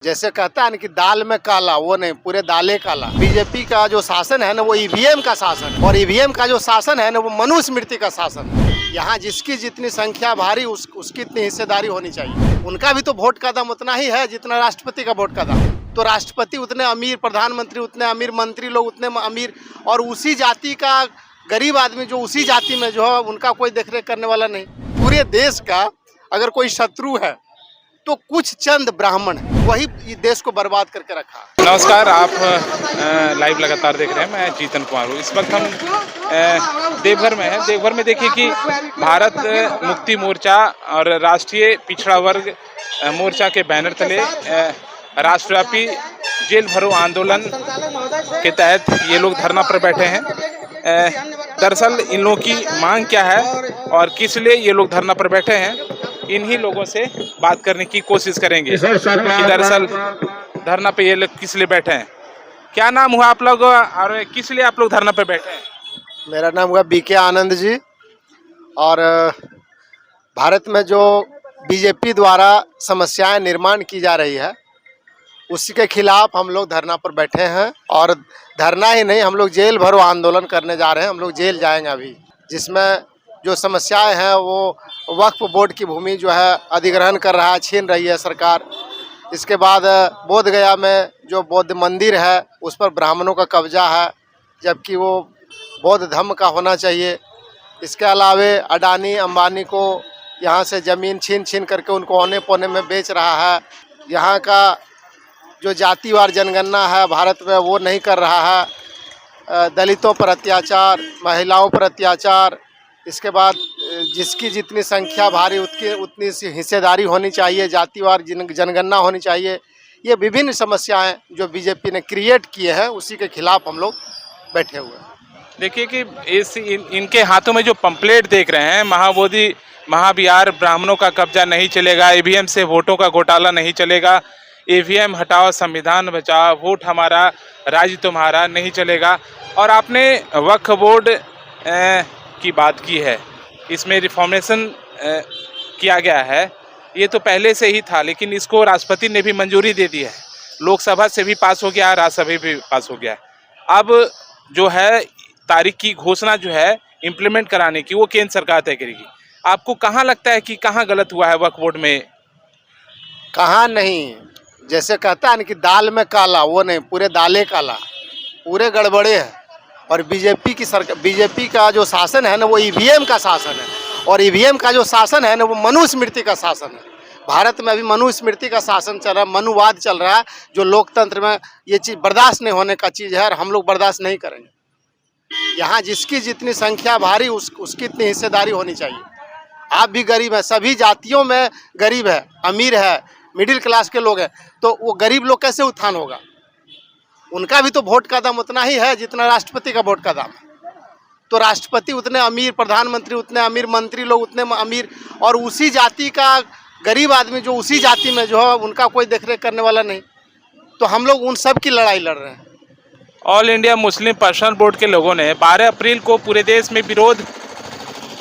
जैसे कहता है ना कि दाल में काला, वो नहीं, पूरे दाले काला। बीजेपी का जो शासन है ना वो ईवीएम का शासन है, और ईवीएम का जो शासन है ना वो मनुस्मृति का शासन है। यहाँ जिसकी जितनी संख्या भारी उसकी इतनी हिस्सेदारी होनी चाहिए। उनका भी तो वोट का दाम उतना ही है जितना राष्ट्रपति का वोट का दाम। तो राष्ट्रपति उतने अमीर, प्रधानमंत्री उतने अमीर, मंत्री लोग उतने अमीर, और उसी जाति का गरीब आदमी जो उसी जाति में जो है उनका कोई देखरेख करने वाला नहीं। पूरे देश का अगर कोई शत्रु है तो कुछ चंद ब्राह्मण है, वही देश को बर्बाद करके रखा। नमस्कार, आप लाइव लगातार देख रहे हैं। मैं चेतन कुमार हूँ। इस वक्त हम देवघर में हैं। देवघर में देखिए कि भारत मुक्ति मोर्चा और राष्ट्रीय पिछड़ा वर्ग मोर्चा के बैनर तले राष्ट्रव्यापी जेल भरो आंदोलन के तहत ये लोग धरना पर बैठे हैं। दरअसल इन लोगों की मांग क्या है और किस लिए ये लोग धरना पर बैठे हैं, इन्हीं लोगों से बात करने की कोशिश करेंगे कि दरअसल धरना पे ये लोग किस लिए बैठे हैं। क्या नाम हुआ आप लोग और किस लिए आप लोग धरना पे बैठे हैं? मेरा नाम हुआ बीके आनंद जी, और भारत में जो बीजेपी द्वारा समस्याएं निर्माण की जा रही है उसी के खिलाफ हम लोग धरना पर बैठे हैं। और धरना ही नहीं, हम लोग जेल भरो आंदोलन करने जा रहे हैं। हम लोग जेल जाएंगे अभी, जिसमें जो समस्याएं हैं वो वक्फ बोर्ड की भूमि जो है अधिग्रहण कर रहा है, छीन रही है सरकार। इसके बाद बोधगया में जो बौद्ध मंदिर है उस पर ब्राह्मणों का कब्जा है, जबकि वो बौद्ध धर्म का होना चाहिए। इसके अलावे अडानी अंबानी को यहाँ से ज़मीन छीन करके उनको औने पौने में बेच रहा है। यहाँ का जो जातिवार जनगणना है भारत में वो नहीं कर रहा है। दलितों पर अत्याचार, महिलाओं पर अत्याचार। इसके बाद जिसकी जितनी संख्या भारी उतनी सी हिस्सेदारी होनी चाहिए, जातिवार जनगणना होनी चाहिए। ये विभिन्न समस्याएं जो बीजेपी ने क्रिएट किए हैं उसी के खिलाफ हम लोग बैठे हुए हैं। देखिए कि इनके हाथों में जो पंपलेट देख रहे हैं, महाबोधि महाविहार ब्राह्मणों का कब्जा नहीं चलेगा, ईवीएम से वोटों का घोटाला नहीं चलेगा, ईवीएम हटाओ संविधान बचाओ, वोट हमारा राज्य तुम्हारा नहीं चलेगा। और आपने वक्फ बोर्ड की बात की है, इसमें रिफॉर्मेशन किया गया है। ये तो पहले से ही था, लेकिन इसको राष्ट्रपति ने भी मंजूरी दे दी है, लोकसभा से भी पास हो गया, राज्यसभा भी पास हो गया। अब जो है तारीख की घोषणा जो है इम्प्लीमेंट कराने की, वो केंद्र सरकार तय करेगी। आपको कहाँ लगता है कि कहाँ गलत हुआ है वक्फ बोर्ड में? कहाँ नहीं, जैसे कहता है ना कि दाल में काला, वो नहीं, पूरे दाले काला, पूरे गड़बड़े हैं। और बीजेपी का जो शासन है ना वो ईवीएम का शासन है, और ईवीएम का जो शासन है ना वो मनुस्मृति का शासन है। भारत में अभी मनुस्मृति का शासन चल रहा है, मनुवाद चल रहा है, जो लोकतंत्र में ये चीज़ बर्दाश्त नहीं होने का चीज़ है, और हम लोग बर्दाश्त नहीं करेंगे। यहाँ जिसकी जितनी संख्या भारी उसकी इतनी हिस्सेदारी होनी चाहिए। आप भी गरीब हैं, सभी जातियों में गरीब है, अमीर है, मिडिल क्लास के लोग हैं, तो वो गरीब लोग कैसे उत्थान होगा? उनका भी तो वोट का दाम उतना ही है जितना राष्ट्रपति का वोट का दाम है। तो राष्ट्रपति उतने अमीर, प्रधानमंत्री उतने अमीर, मंत्री लोग उतने अमीर, और उसी जाति का गरीब आदमी जो उसी जाति में जो है उनका कोई देखरेख करने वाला नहीं। तो हम लोग उन सब की लड़ाई लड़ रहे हैं। All India Muslim personal board के लोगों ने 12 अप्रैल को पूरे देश में विरोध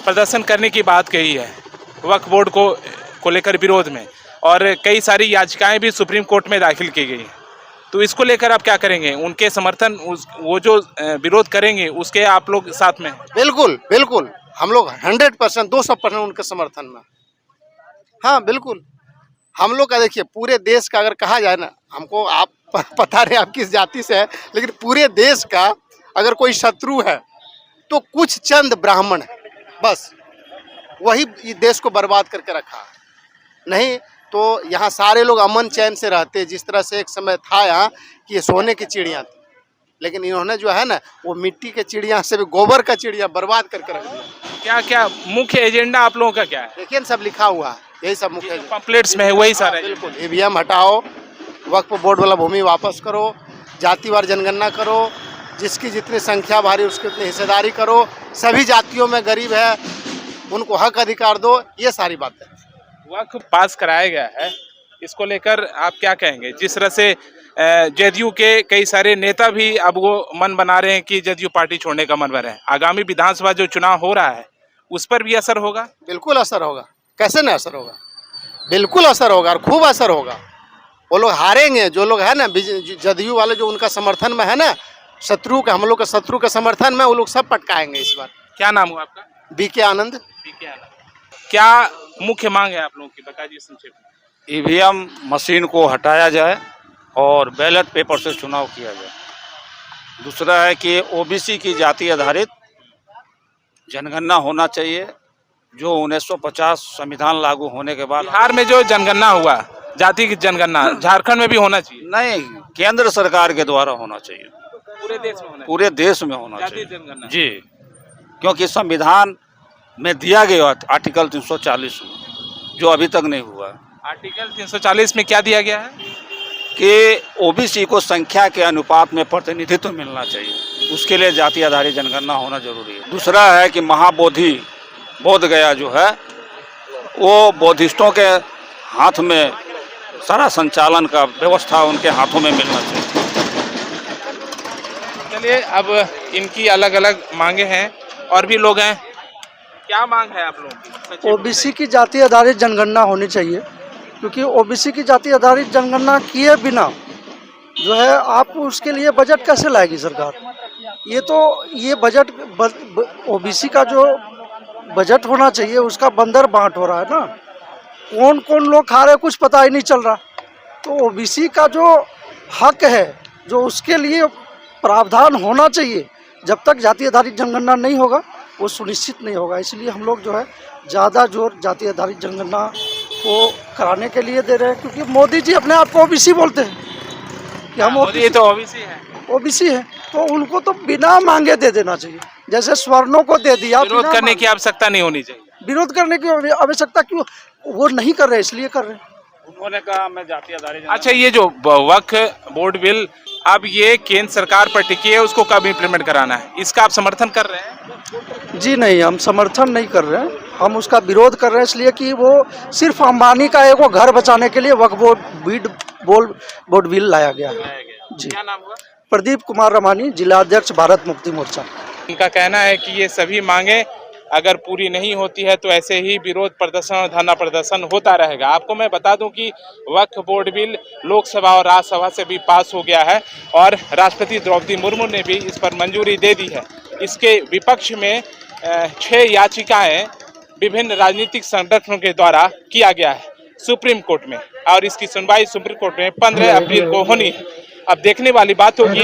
प्रदर्शन करने की बात कही है, वक्फ बोर्ड को लेकर विरोध में, और कई सारी याचिकाएं भी सुप्रीम कोर्ट में दाखिल की गई। तो इसको लेकर आप क्या करेंगे? उनके समर्थन, वो जो विरोध करेंगे उसके आप लोग साथ में? बिल्कुल बिल्कुल, हम लोग 100%, 200% उनके समर्थन में। हाँ बिल्कुल, हम लोग का देखिए पूरे देश का अगर कहा जाए ना, हमको आप पता नहीं आप किस जाति से है, लेकिन पूरे देश का अगर कोई शत्रु है तो कुछ चंद ब्राह्मण है, बस वही देश को बर्बाद करके रखा। नहीं तो यहाँ सारे लोग अमन चैन से रहते। जिस तरह से एक समय था यहाँ कि ये सोने की चिड़िया थी, लेकिन इन्होंने जो है ना वो मिट्टी के चिड़िया से भी गोबर का चिड़िया बर्बाद करके रख दिया। क्या क्या मुख्य एजेंडा आप लोगों का क्या है? देखिए सब लिखा हुआ है, यही सब मुख्य पंपलेट्स में है, वही सारा। बिल्कुल, ईवीएम हटाओ, वक्फ बोर्ड वाला भूमि वापस करो, जातिवार जनगणना करो, जिसकी जितनी संख्या भारी उसकी उतनी हिस्सेदारी करो, सभी जातियों में गरीब है उनको हक अधिकार दो, ये सारी बातें। वक्फ पास कराया गया है, इसको लेकर आप क्या कहेंगे? जिस तरह से जदयू के कई सारे नेता भी अब वो मन बना रहे हैं कि जदयू पार्टी छोड़ने का मन बना रहे हैं, आगामी विधानसभा जो चुनाव हो रहा है उस पर भी असर होगा? बिल्कुल असर होगा, कैसे नहीं असर होगा, बिल्कुल असर होगा, और खूब असर होगा। वो लोग हारेंगे। जो लोग है ना जदयू वाले, जो उनका समर्थन में है ना, शत्रु का, हम लोग का शत्रु का समर्थन में, वो लोग सब पटकाएंगे इस बार। क्या नाम हुआ आपका? बीके आनंद। बीके आनंद। क्या मुख्य मांग है आप लोगों की, बताइए संक्षेप में। ईवीएम मशीन को हटाया जाए और बैलेट पेपर से चुनाव किया जाए। दूसरा है कि ओबीसी की जाति आधारित जनगणना होना चाहिए, जो 1950 संविधान लागू होने के बाद। बिहार में जो जनगणना हुआ, जाति की जनगणना, झारखंड में भी होना चाहिए? नहीं, केंद्र सरकार के द्वारा होना चाहिए, पूरे देश में होना पूरे देश में होना जाति चाहिए जनगणना। जी, क्योंकि संविधान में दिया गया आर्टिकल 340 में, जो अभी तक नहीं हुआ। आर्टिकल 340 में क्या दिया गया है? कि ओबीसी को संख्या के अनुपात में प्रतिनिधित्व मिलना चाहिए, उसके लिए जाति आधारित जनगणना होना जरूरी है। दूसरा है कि महाबोधि बोध गया जो है, वो बौद्धिस्टों के हाथ में सारा संचालन का व्यवस्था उनके हाथों में मिलना चाहिए। चलिए, अब इनकी अलग अलग मांगे हैं, और भी लोग हैं। क्या मांग है आप लोगों की? ओबीसी की जाति आधारित जनगणना होनी चाहिए, क्योंकि ओबीसी की जाति आधारित जनगणना किए बिना जो है आप उसके लिए बजट कैसे लाएगी सरकार? ये बजट ओबीसी का जो बजट होना चाहिए उसका बंदर बांट हो रहा है ना। कौन कौन लोग खा रहे हैं कुछ पता ही नहीं चल रहा। तो ओबीसी का जो हक है, जो उसके लिए प्रावधान होना चाहिए, जब तक जाति आधारित जनगणना नहीं होगा वो सुनिश्चित नहीं होगा। इसलिए हम लोग जो है ज़्यादा जोर जाति आधारित जनगणना को कराने के लिए दे रहे हैं, क्योंकि मोदी जी अपने आप को ओबीसी बोलते हैं कि हम मोदी तो ओबीसी है, तो उनको तो बिना मांगे दे देना चाहिए। जैसे स्वर्णों को दे दिया, विरोध करने की आवश्यकता नहीं होनी चाहिए। विरोध करने की आवश्यकता क्यों? वो नहीं कर रहे, इसलिए कर रहे हैं। उन्होंने कहा मैं जाति आधारित। अच्छा, ये जो वक्फ बोर्ड बिल अब ये केंद्र सरकार पर टिकी है, उसको कब इम्प्लीमेंट कराना है, इसका आप समर्थन कर रहे हैं? जी नहीं, हम समर्थन नहीं कर रहे हैं, हम उसका विरोध कर रहे हैं, इसलिए कि वो सिर्फ अंबानी का एक घर बचाने के लिए वक्फ बोर्ड बिल लाया गया है। जी। क्या नाम हुआ? प्रदीप कुमार रमानी, जिला अध्यक्ष भारत मुक्ति मोर्चा। इनका कहना है कि ये सभी मांगे अगर पूरी नहीं होती है तो ऐसे ही विरोध प्रदर्शन और धरना प्रदर्शन होता रहेगा। आपको मैं बता दूं कि वक्फ बोर्ड बिल लोकसभा और राज्यसभा से भी पास हो गया है और राष्ट्रपति द्रौपदी मुर्मू ने भी इस पर मंजूरी दे दी है। इसके विपक्ष में 6 याचिकाएं विभिन्न राजनीतिक संगठनों के द्वारा किया गया है सुप्रीम कोर्ट में, और इसकी सुनवाई सुप्रीम कोर्ट में 15 अप्रैल को होनी है। अब देखने वाली बात होगी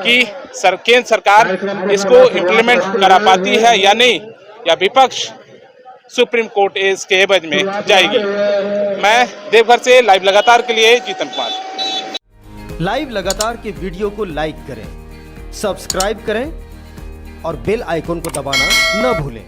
कि केंद्र सरकार इसको इम्प्लीमेंट करा पाती है या नहीं, या विपक्ष सुप्रीम कोर्ट इसके एवज में जाएगी। मैं देवघर से लाइव लगातार के लिए जीतन कुमार। लाइव लगातार के वीडियो को लाइक करें, सब्सक्राइब करें और बेल आइकन को दबाना न भूलें।